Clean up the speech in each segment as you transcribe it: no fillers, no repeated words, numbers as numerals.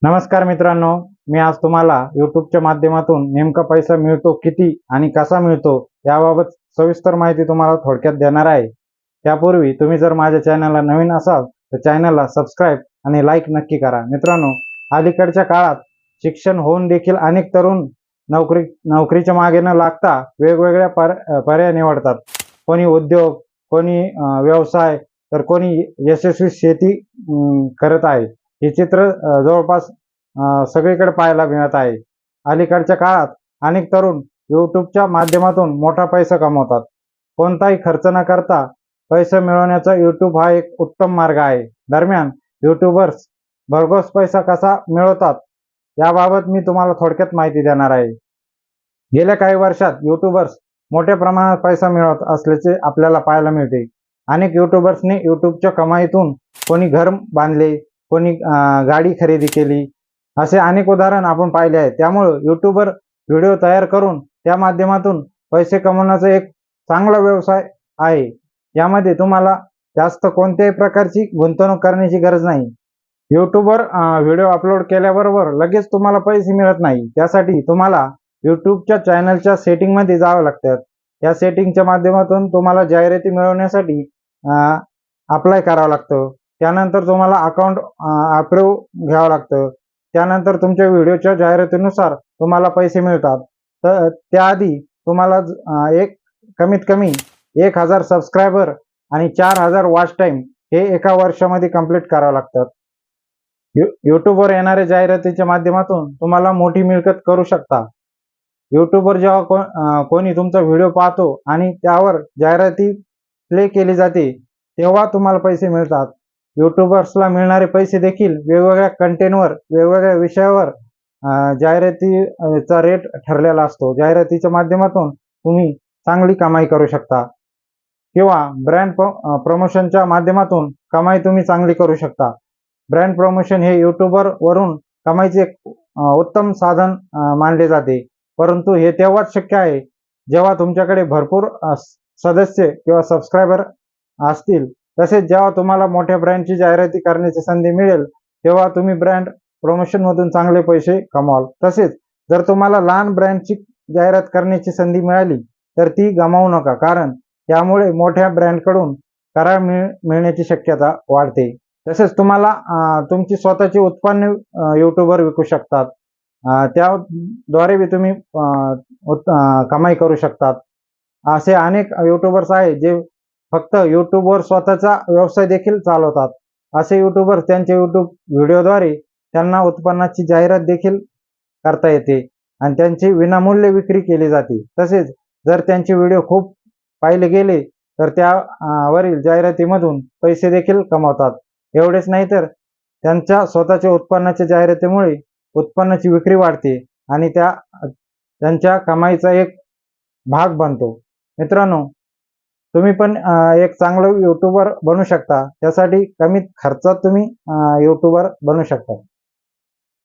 नमस्कार मित्रांनो, मी आज तुम्हाला यूट्यूबच्या माध्यमातून नेमका पैसा मिळतो किती आणि कसा मिळतो याबाबत सविस्तर माहिती तुम्हाला थोडक्यात देणार आहे। त्यापूर्वी तुम्ही जर माझ्या चॅनलला नवीन असाल तर चॅनलला सबस्क्राईब आणि लाईक नक्की करा। मित्रांनो, अलीकडच्या काळात शिक्षण होऊन देखील अनेक तरुण नोकरीच्या मागे न लागता वेगवेगळ्या पर्याय निवडतात। कोणी उद्योग, कोणी व्यवसाय, तर कोणी यशस्वी शेती करत आहे। हे चित्र जवळपास सगळीकडे पाहायला मिळत आहे। अलीकडच्या काळात अनेक तरुण यूट्यूबच्या माध्यमातून मोठा पैसा कमवतात। कोणताही खर्च न करता पैसे मिळवण्याचा यूट्यूब हा एक उत्तम मार्ग आहे। दरम्यान यूट्यूबर्स भरघोस पैसा कसा मिळवतात याबाबत मी तुम्हाला थोडक्यात माहिती देणार आहे। गेल्या काही वर्षात यूट्यूबर्स मोठ्या प्रमाणात पैसा मिळवत असल्याचे आपल्याला पाहायला मिळते। अनेक यूट्यूबर्सनी यूट्यूबच्या कमाईतून कोणी घर बांधले, कोणी गाडी खरेदी केली, असे अनेक उदाहरण आपण पाहिले आहेत। त्यामुळे यूट्यूबर व्हिडिओ तयार करून त्या माध्यमातून पैसे कमवण्याचा एक चांगला व्यवसाय आहे। यामध्ये तुम्हाला जास्त कोणत्याही प्रकारची गुंतवणूक करण्याची गरज नाही। यूट्यूबवर व्हिडिओ अपलोड केल्याबरोबर लगेच तुम्हाला पैसे मिळत नाही। त्यासाठी तुम्हाला यूट्यूबच्या चॅनलच्या सेटिंगमध्ये जावं लागतं। या सेटिंगच्या माध्यमातून तुम्हाला जाहिराती मिळवण्यासाठी अप्लाय करावं लागतं। त्यानंतर तुम्हाला अकाउंट अप्रूव्ह घ्यावं लागतं। त्यानंतर तुमच्या व्हिडिओच्या जाहिरातीनुसार तुम्हाला पैसे मिळतात। तर त्याआधी तुम्हाला कमीत कमी 1000 सबस्क्रायबर आणि 4000 वॉच टाइम हे एका वर्षामध्ये कंप्लीट करावं लागतात। यूट्यूबवर येणाऱ्या जाहिरातीच्या माध्यमातून तुम्हाला मोठी मिळकत करू शकता। यूट्यूबवर जेव्हा कोणी तुमचा व्हिडिओ पाहतो आणि त्यावर जाहिराती प्ले केली जाते तेव्हा तुम्हाला पैसे मिळतात। यूट्यूबर्सला मिळणारे पैसे देखील वेगवेगळ्या कंटेंटवर, वेगवेगळ्या विषयावर जाहिरातीचा रेट ठरलेला असतो। जाहिरातीच्या माध्यमातून तुम्ही चांगली कमाई करू शकता किंवा ब्रँड प्रमोशनच्या माध्यमातून कमाई तुम्ही चांगली करू शकता। ब्रँड प्रमोशन हे यूट्यूबवरून कमाईचे एक उत्तम साधन मानले जाते, परंतु हे तेव्हाच शक्य आहे जेव्हा तुमच्याकडे भरपूर सदस्य किंवा सबस्क्रायबर असतील। तसेच जेव्हा तुम्हाला मोठ्या ब्रँडची जाहिराती करण्याची संधी मिळेल तेव्हा तुम्ही ब्रँड प्रमोशनमधून चांगले पैसे कमवाल। तसेच जर तुम्हाला लहान ब्रँडची जाहिरात करण्याची संधी मिळाली तर ती गमावू नका, कारण त्यामुळे मोठ्या ब्रँडकडून करार मिळण्याची शक्यता वाढते। तसेच तुम्हाला तुमची स्वतःची उत्पन्न यूट्यूबवर विकू शकतात। त्याद्वारे बी तुम्ही कमाई करू शकतात। असे अनेक यूट्यूबर्स आहेत जे फक्त यूट्यूबवर स्वतःचा व्यवसाय देखील चालवतात। असे यूट्यूबर त्यांच्या यूट्यूब व्हिडिओद्वारे त्यांना उत्पन्नाची जाहिरात देखील करता येते आणि त्यांची विनामूल्य विक्री केली जाते। तसेच जर त्यांचे व्हिडिओ खूप पाहिले गेले तर त्यावरील जाहिरातीमधून पैसे देखील कमवतात। एवढेच नाही तर त्यांच्या स्वतःच्या उत्पन्नाच्या जाहिरातीमुळे उत्पन्नाची विक्री वाढते आणि त्यांच्या कमाईचा एक भाग बनतो। मित्रांनो, तुम्ही पण एक चांगलं यूट्यूबर बनू शकता। त्यासाठी कमीत खर्चात तुम्ही यूट्यूबर बनू शकता।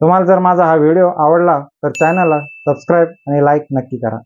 तुम्हाला जर माझा हा व्हिडिओ आवडला तर चॅनलला सबस्क्राईब आणि लाईक नक्की करा।